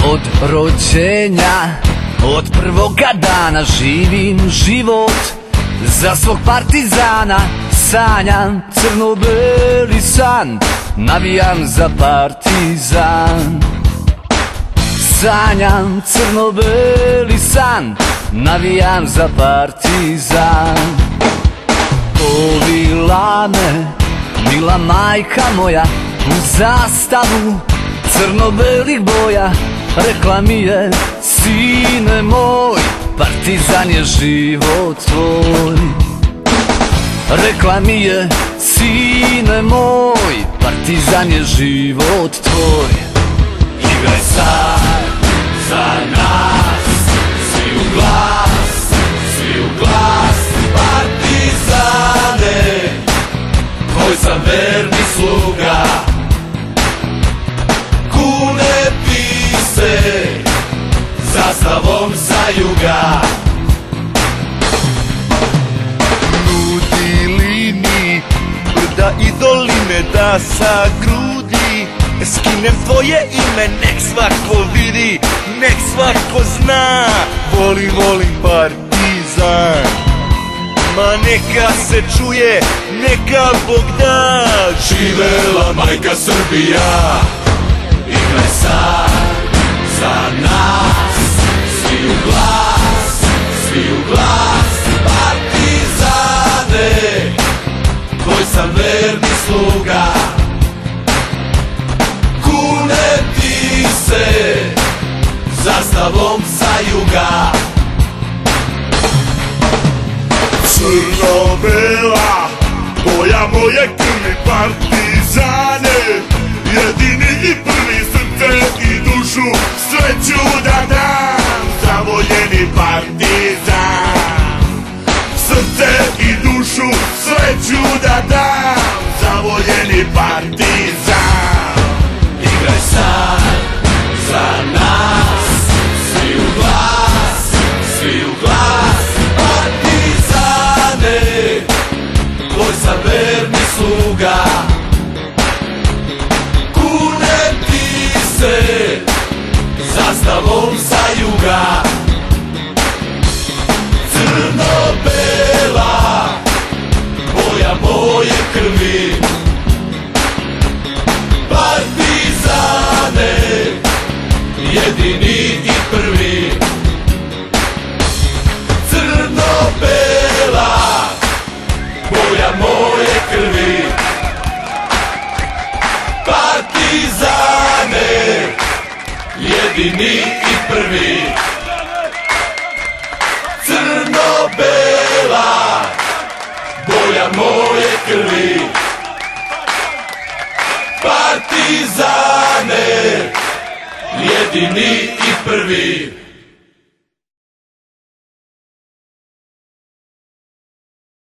Od rođenja, od prvoga dana živim život za svog partizana. Sanjam crno-beli san, navijam za partizan. Sanjam crno-beli san, navijam za partizan. Povila me mila majka moja u zastavu crno-belih boja. Rekla mi je, sine moj, partizan je život tvoj. Rekla mi je, sine moj, partizan je život tvoj. Igraj sad za nas, svi u glas, svi u glas, partizane, tvoj sam verni sluga. Kuneti se zastavom sa juga. Da i doline da sa grudi skinem tvoje ime, nek svako vidi, nek svako zna. Volim partizan, ma neka se čuje, neka Bog da. Živela majka Srbija, igraj sad za nas, svi u glas, svi u glas, partizane, tvoj sam verni sluga. Kuneti se zastavom sa juga. Crno-bela, boja moje krvi, partizane, jedini i prvi, srce i dušu, sreću da dam, zavoljeni partizan. Srce i dušu, sreću da dam, zavoljeni partizan. Igraj sad za nas, svi u glas, svi u glas, partizane, tvoj sam verni sluga. Kuneti se zastavom sa juga. Crno-bela, boja moje krvi, partizane, jedini i prvi. Crno-bela, boja moje krvi, partizane, jedini i prvi. Crno-bela, boja moje krvi, partizane, jedini i prvi.